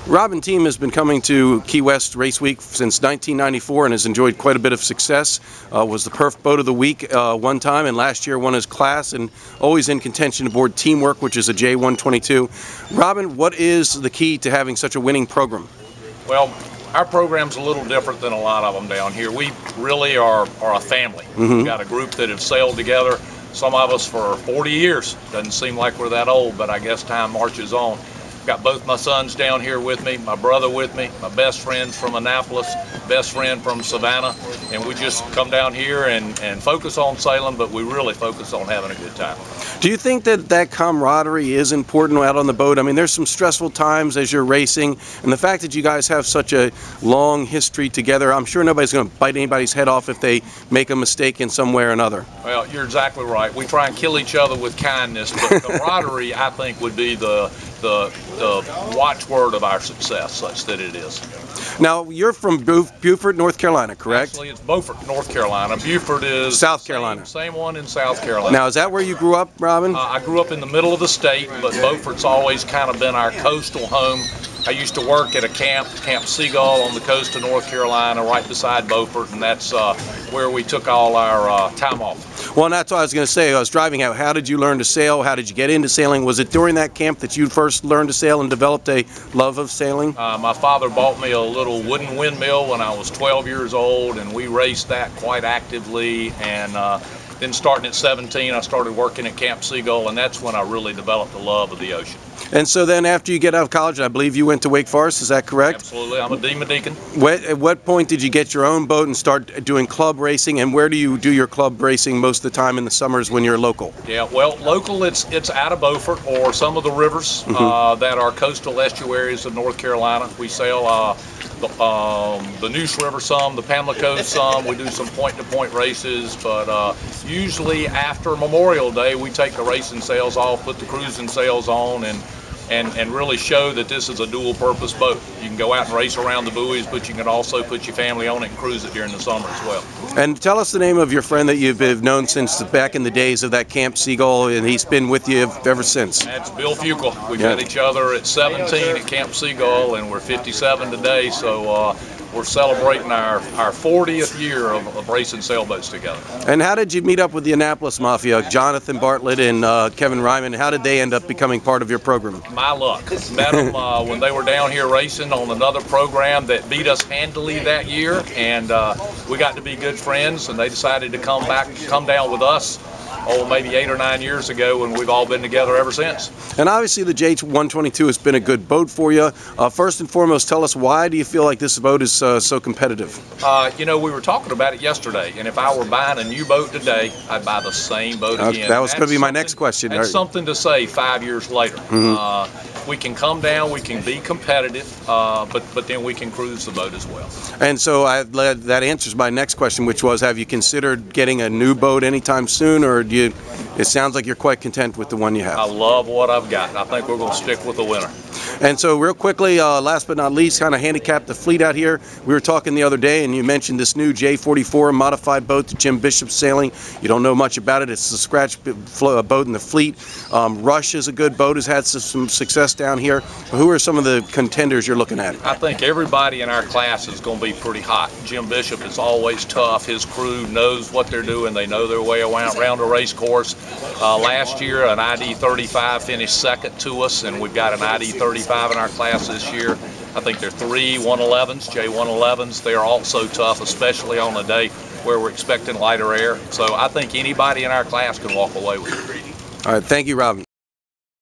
Robin team has been coming to Key West Race Week since 1994 and has enjoyed quite a bit of success. Was the Perf Boat of the Week one time, and last year won his class, and always in contention aboard Teamwork, which is a J122. Robin, what is the key to having such a winning program? Well, our program's a little different than a lot of them down here. We really are a family. We've got a group that have sailed together, some of us for 40 years. Doesn't seem like we're that old, but I guess time marches on. Got both my sons down here with me, my brother with me, my best friend from Annapolis, best friend from Savannah, and we just come down here and focus on sailing, but we really focus on having a good time. Do you think that that camaraderie is important out on the boat? I mean, there's some stressful times as you're racing, and the fact that you guys have such a long history together, I'm sure nobody's going to bite anybody's head off if they make a mistake in some way or another. Well, you're exactly right. We try and kill each other with kindness, but camaraderie, I think, would be the watchword of our success, such that it is. Now, you're from Beaufort, North Carolina, correct? Actually, it's Beaufort, North Carolina. Beaufort is South Carolina. Same one in South Carolina. Now, is that where you grew up, Robin? I grew up in the middle of the state, but Beaufort's always kind of been our coastal home. I used to work at a Camp Seagull on the coast of North Carolina, right beside Beaufort, and that's where we took all our time off. Well, and that's what I was going to say. I was driving out. How did you learn to sail? How did you get into sailing? Was it during that camp that you first learned to sail and developed a love of sailing? My father bought me a little wooden windmill when I was 12 years old, and we raced that quite actively. And then starting at 17, I started working at Camp Seagull, and that's when I really developed a love of the ocean. And so then after you get out of college, I believe you went to Wake Forest, is that correct? Absolutely, I'm a deacon. At what point did you get your own boat and start doing club racing, and where do you do your club racing most of the time in the summers when you're local? Yeah, well, local, it's out of Beaufort or some of the rivers that are coastal estuaries of North Carolina. We sail the Neuse River some, the Pamlico some. We do some point-to-point races, but usually after Memorial Day, we take the racing sails off, put the cruising sails on, and really show that this is a dual-purpose boat. You can go out and race around the buoys, but you can also put your family on it and cruise it during the summer as well. And tell us the name of your friend that you've known since back in the days of that Camp Seagull, and he's been with you ever since. That's Bill Fuqua. We met each other at 17 at Camp Seagull, and we're 57 today, so we're celebrating our 40th year of racing sailboats together. And how did you meet up with the Annapolis Mafia, Jonathan Bartlett and Kevin Ryman? How did they end up becoming part of your program? My luck. Met them when they were down here racing on another program that beat us handily that year, and we got to be good friends, and they decided to come down with us, maybe 8 or 9 years ago, and we've all been together ever since. And obviously the J122 has been a good boat for you. First and foremost, tell us, why do you feel like this boat is so competitive? You know, we were talking about it yesterday, and if I were buying a new boat today, I'd buy the same boat again. That was going to be my next question. That's something to say 5 years later. We can come down, we can be competitive, but then we can cruise the boat as well. And so that answers my next question, which was, have you considered getting a new boat anytime soon, or it sounds like you're quite content with the one you have? I love what I've got. I think we're going to stick with the winner. And so real quickly, last but not least, kind of handicap the fleet out here. We were talking the other day, and you mentioned this new J44 modified boat that Jim Bishop's sailing. You don't know much about it. It's the scratch boat in the fleet. Rush is a good boat, has had some success down here. Who are some of the contenders you're looking at? I think everybody in our class is going to be pretty hot. Jim Bishop is always tough. His crew knows what they're doing. They know their way around a race course. Last year, an ID 35 finished second to us, and we've got an ID 35 in our class this year. I think they're 3 111s, J111s. They're also tough, especially on a day where we're expecting lighter air. So I think anybody in our class can walk away with it. All right, thank you, Robin.